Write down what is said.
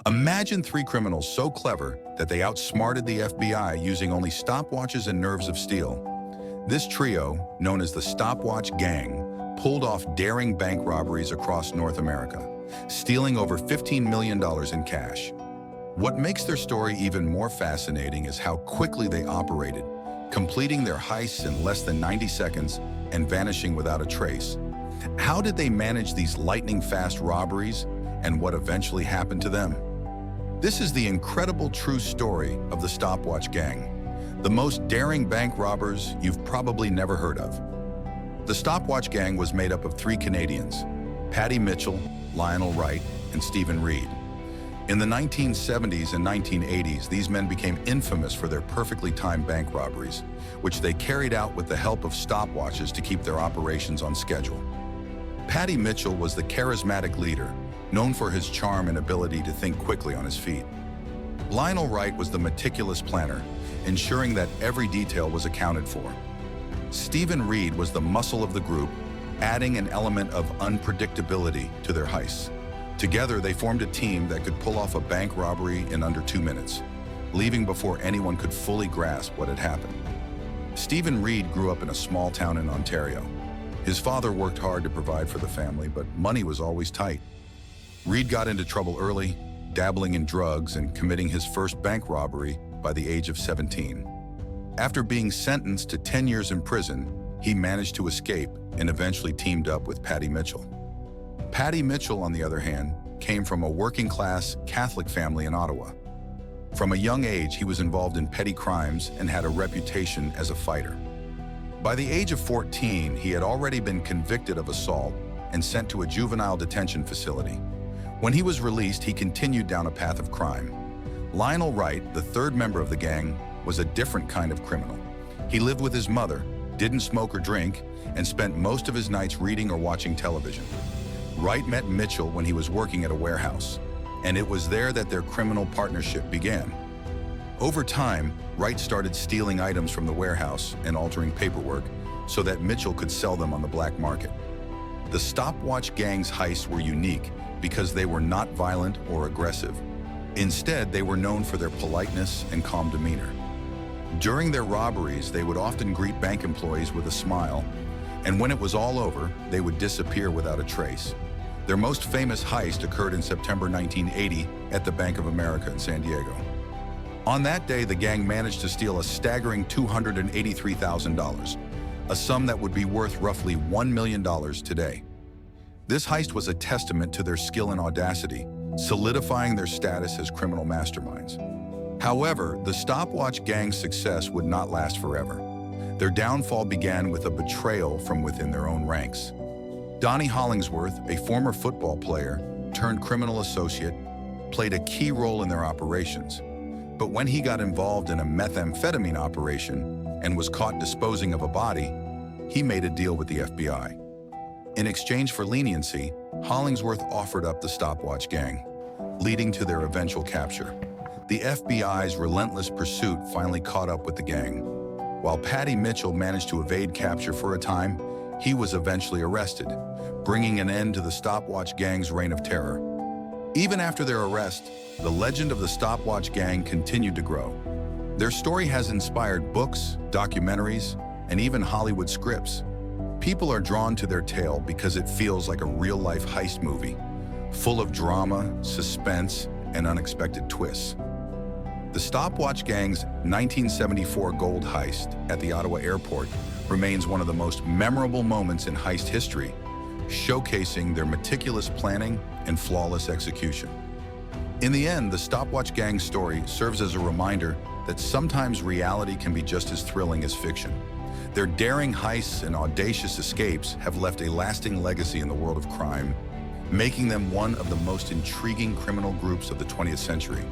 Imagine three criminals so clever that they outsmarted the FBI using only stopwatches and nerves of steel. This trio, known as the Stopwatch Gang, pulled off daring bank robberies across North America, stealing over $15 million in cash. What makes their story even more fascinating is how quickly they operated, completing their heists in less than 90 seconds and vanishing without a trace. How did they manage these lightning-fast robberies, and what eventually happened to them? This is the incredible true story of the Stopwatch Gang, the most daring bank robbers you've probably never heard of. The Stopwatch Gang was made up of three Canadians: Patty Mitchell, Lionel Wright, and Stephen Reed. In the 1970s and 1980s, these men became infamous for their perfectly timed bank robberies, which they carried out with the help of stopwatches to keep their operations on schedule. Patty Mitchell was the charismatic leader, known for his charm and ability to think quickly on his feet. Lionel Wright was the meticulous planner, ensuring that every detail was accounted for. Stephen Reed was the muscle of the group, adding an element of unpredictability to their heists. Together, they formed a team that could pull off a bank robbery in under 2 minutes, leaving before anyone could fully grasp what had happened. Stephen Reed grew up in a small town in Ontario. His father worked hard to provide for the family, but money was always tight. Reed got into trouble early, dabbling in drugs and committing his first bank robbery by the age of 17. After being sentenced to 10 years in prison, he managed to escape and eventually teamed up with Patty Mitchell. Patty Mitchell, on the other hand, came from a working-class Catholic family in Ottawa. From a young age, he was involved in petty crimes and had a reputation as a fighter. By the age of 14, he had already been convicted of assault and sent to a juvenile detention facility. When he was released, he continued down a path of crime. Lionel Wright, the third member of the gang, was a different kind of criminal. He lived with his mother, didn't smoke or drink, and spent most of his nights reading or watching television. Wright met Mitchell when he was working at a warehouse, and it was there that their criminal partnership began. Over time, Wright started stealing items from the warehouse and altering paperwork so that Mitchell could sell them on the black market. The Stopwatch Gang's heists were unique because they were not violent or aggressive. Instead, they were known for their politeness and calm demeanor. During their robberies, they would often greet bank employees with a smile, and when it was all over, they would disappear without a trace. Their most famous heist occurred in September 1980 at the Bank of America in San Diego. On that day, the gang managed to steal a staggering $283,000, a sum that would be worth roughly $1 million today. This heist was a testament to their skill and audacity, solidifying their status as criminal masterminds. However, the Stopwatch Gang's success would not last forever. Their downfall began with a betrayal from within their own ranks. Donnie Hollingsworth, a former football player turned criminal associate, played a key role in their operations. But when he got involved in a methamphetamine operation and was caught disposing of a body, he made a deal with the FBI. In exchange for leniency, Hollingsworth offered up the Stopwatch Gang, leading to their eventual capture. The FBI's relentless pursuit finally caught up with the gang. While Patty Mitchell managed to evade capture for a time, he was eventually arrested, bringing an end to the Stopwatch Gang's reign of terror. Even after their arrest, the legend of the Stopwatch Gang continued to grow. Their story has inspired books, documentaries, and even Hollywood scripts. People are drawn to their tale because it feels like a real-life heist movie, full of drama, suspense, and unexpected twists. The Stopwatch Gang's 1974 gold heist at the Ottawa airport remains one of the most memorable moments in heist history, showcasing their meticulous planning and flawless execution. In the end, the Stopwatch Gang story serves as a reminder that sometimes reality can be just as thrilling as fiction. Their daring heists and audacious escapes have left a lasting legacy in the world of crime, making them one of the most intriguing criminal groups of the 20th century.